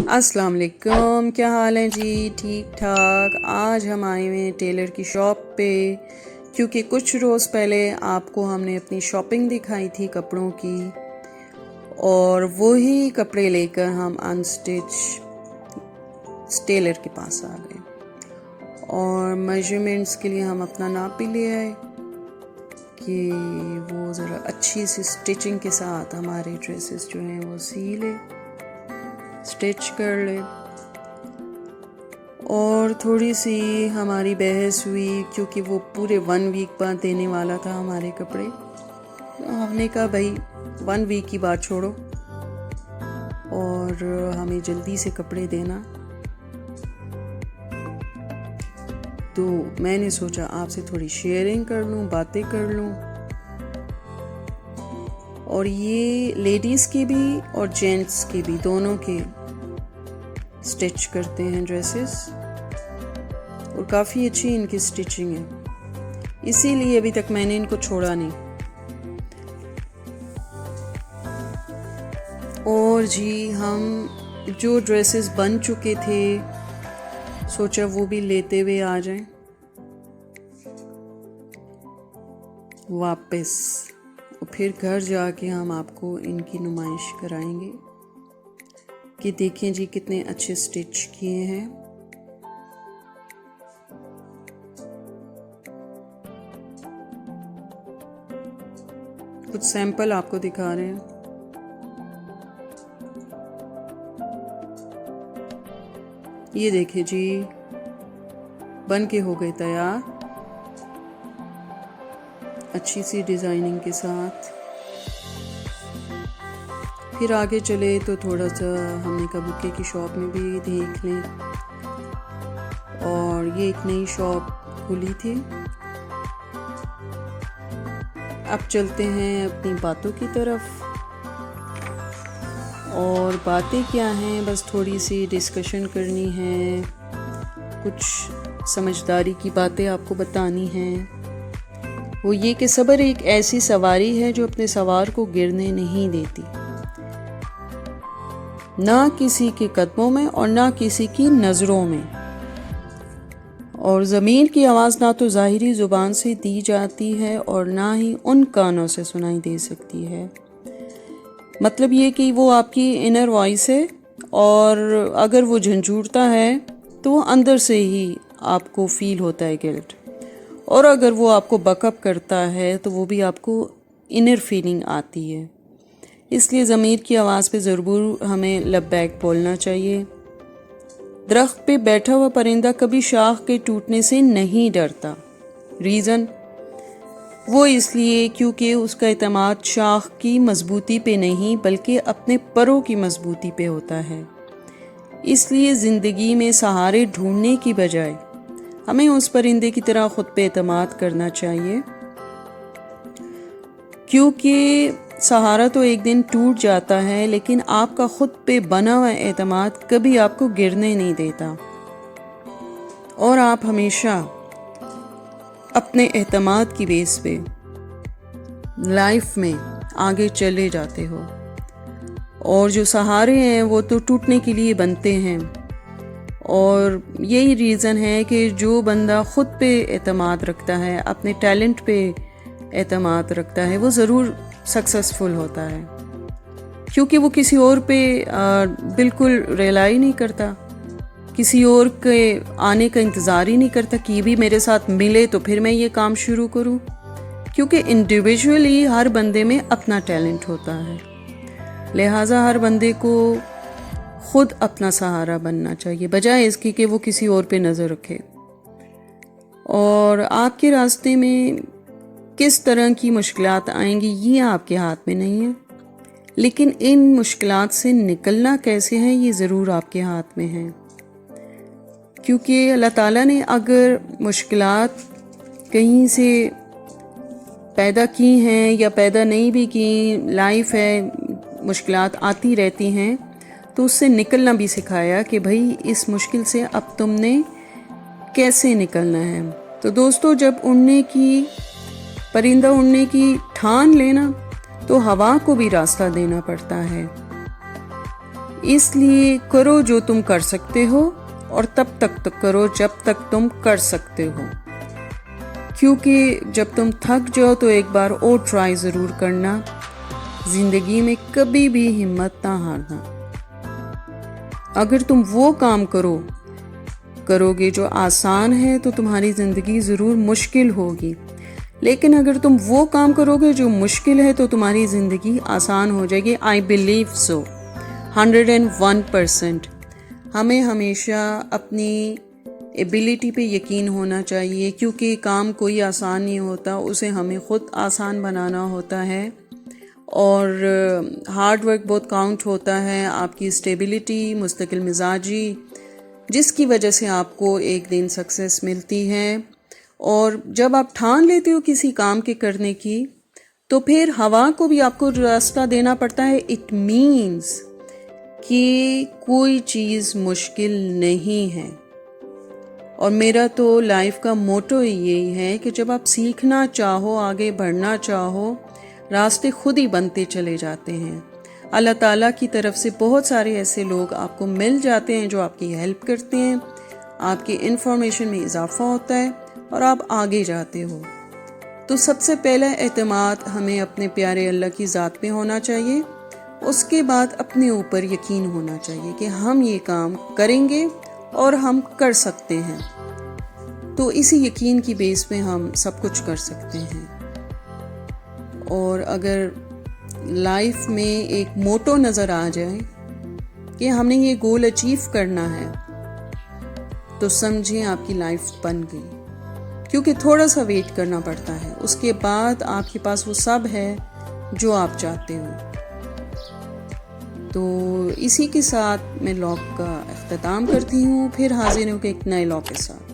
अस्सलाम वालेकुम, क्या हाल है जी? ठीक ठाक। आज हम आए हुए हैं टेलर की शॉप पे, क्योंकि कुछ रोज़ पहले आपको हमने अपनी शॉपिंग दिखाई थी कपड़ों की, और वही कपड़े लेकर हम अनस्टिच टेलर के पास आ गए और मेजरमेंट्स के लिए हम अपना नाप भी ले आए कि वो ज़रा अच्छी सी स्टिचिंग के साथ हमारे ड्रेसेस जो हैं वो सी ले, स्टिच कर ले। और थोड़ी सी हमारी बहस हुई, क्योंकि वो पूरे 1 वीक बाद देने वाला था हमारे कपड़े। तो हमने कहा भाई 1 वीक की बात छोड़ो और हमें जल्दी से कपड़े देना। तो मैंने सोचा आपसे थोड़ी शेयरिंग कर लूँ, बातें कर लूँ। और ये लेडीज़ के भी और जेंट्स के भी, दोनों के स्टिच करते हैं ड्रेसेस, और काफ़ी अच्छी इनकी स्टिचिंग है, इसीलिए अभी तक मैंने इनको छोड़ा नहीं। और जी हम जो ड्रेसेस बन चुके थे सोचा वो भी लेते हुए आ जाएं वापस, और फिर घर जाके हम आपको इनकी नुमाइश कराएंगे कि देखें जी कितने अच्छे स्टिच किए हैं। कुछ सैंपल आपको दिखा रहे हैं। ये देखिए जी, बन के हो गए तैयार, अच्छी सी डिज़ाइनिंग के साथ। फिर आगे चले तो थोड़ा सा हमने कहा बुके की शॉप में भी देख लें, और ये एक नई शॉप खुली थी। अब चलते हैं अपनी बातों की तरफ। और बातें क्या हैं, बस थोड़ी सी डिस्कशन करनी है, कुछ समझदारी की बातें आपको बतानी हैं। वो ये कि सब्र एक ऐसी सवारी है जो अपने सवार को गिरने नहीं देती, ना किसी के कदमों में और ना किसी की नज़रों में। और ज़मीर की आवाज़ ना तो ज़ाहिरी ज़ुबान से दी जाती है और ना ही उन कानों से सुनाई दे सकती है। मतलब ये कि वो आपकी इनर वॉइस है, और अगर वो झंझूरता है तो वो अंदर से ही आपको फील होता है गिल्ट, और अगर वो आपको बकअप करता है तो वो भी आपको इनर फीलिंग आती है। इसलिए ज़मीर की आवाज़ पे ज़रूर हमें लब्बैक बोलना चाहिए। दरख्त पे बैठा हुआ परिंदा कभी शाख के टूटने से नहीं डरता। रीज़न वो इसलिए क्योंकि उसका एतमाद शाख की मजबूती पे नहीं बल्कि अपने परों की मजबूती पे होता है। इसलिए ज़िंदगी में सहारे ढूंढने की बजाय हमें उस परिंदे की तरह खुद पे एतमाद करना चाहिए, क्योंकि सहारा तो एक दिन टूट जाता है, लेकिन आपका खुद पे बना हुआ एतमाद कभी आपको गिरने नहीं देता, और आप हमेशा अपने एतमाद की बेस पे लाइफ में आगे चले जाते हो। और जो सहारे हैं वो तो टूटने के लिए बनते हैं, और यही रीज़न है कि जो बंदा खुद पे एतमाद रखता है, अपने टैलेंट पे एतमाद रखता है, वो ज़रूर सक्सेसफुल होता है, क्योंकि वो किसी और पे बिल्कुल रिलाई नहीं करता, किसी और के आने का इंतज़ार ही नहीं करता कि भी मेरे साथ मिले तो फिर मैं ये काम शुरू करूं, क्योंकि इंडिविजुअली हर बंदे में अपना टैलेंट होता है। लिहाजा हर बंदे को खुद अपना सहारा बनना चाहिए, बजाय इसकी कि वो किसी और पे नज़र रखे। और आपके रास्ते में किस तरह की मुश्किलात आएंगी ये आपके हाथ में नहीं है, लेकिन इन मुश्किलात से निकलना कैसे है ये ज़रूर आपके हाथ में है। क्योंकि अल्लाह ताला ने अगर मुश्किलात कहीं से पैदा की हैं या पैदा नहीं भी की, लाइफ है, मुश्किलात आती रहती हैं, तो उससे निकलना भी सिखाया कि भाई इस मुश्किल से अब तुमने कैसे निकलना है। तो दोस्तों, जब परिंदा उड़ने की ठान लेना तो हवा को भी रास्ता देना पड़ता है। اس لیے کرو جو تم کر سکتے ہو، اور تب تک کرو جب تک تم کر سکتے ہو، کیونکہ جب تم تھک جاؤ تو ایک بار اور ٹرائی ضرور کرنا۔ زندگی میں کبھی بھی ہمت نہ ہارنا۔ اگر تم وہ کام کرو گے جو آسان ہے تو تمہاری زندگی ضرور مشکل ہوگی، لیکن اگر تم وہ کام کرو گے جو مشکل ہے تو تمہاری زندگی آسان ہو جائے گی۔ I believe so 101%۔ ہمیں ہمیشہ اپنی ایبیلٹی پہ یقین ہونا چاہیے، کیونکہ کام کوئی آسان نہیں ہوتا، اسے ہمیں خود آسان بنانا ہوتا ہے، اور ہارڈ ورک بہت کاؤنٹ ہوتا ہے۔ آپ کی اسٹیبلٹی، مستقل مزاجی، جس کی وجہ سے آپ کو ایک دن سکسیس ملتی ہے، اور جب آپ ٹھان لیتے ہو کسی کام کے کرنے کی تو پھر ہوا کو بھی آپ کو راستہ دینا پڑتا ہے۔ اٹ مینز کہ کوئی چیز مشکل نہیں ہے۔ اور میرا تو لائف کا موٹو یہی ہے کہ جب آپ سیکھنا چاہو، آگے بڑھنا چاہو، راستے خود ہی بنتے چلے جاتے ہیں۔ اللہ تعالیٰ کی طرف سے بہت سارے ایسے لوگ آپ کو مل جاتے ہیں جو آپ کی ہیلپ کرتے ہیں، آپ کی انفارمیشن میں اضافہ ہوتا ہے اور آپ آگے جاتے ہو۔ تو سب سے پہلا اعتماد ہمیں اپنے پیارے اللہ کی ذات پہ ہونا چاہیے، اس کے بعد اپنے اوپر یقین ہونا چاہیے کہ ہم یہ کام کریں گے اور ہم کر سکتے ہیں۔ تو اسی یقین کی بیس پہ ہم سب کچھ کر سکتے ہیں۔ اور اگر لائف میں ایک موٹو نظر آ جائے کہ ہم نے یہ گول اچیو کرنا ہے تو سمجھیں آپ کی لائف بن گئی، کیونکہ تھوڑا سا ویٹ کرنا پڑتا ہے، اس کے بعد آپ کے پاس وہ سب ہے جو آپ چاہتے ہو۔ تو اسی کے ساتھ میں لاگ کا اختتام کرتی ہوں، پھر حاضر ہوں کہ ایک نئے لاگ کے ساتھ۔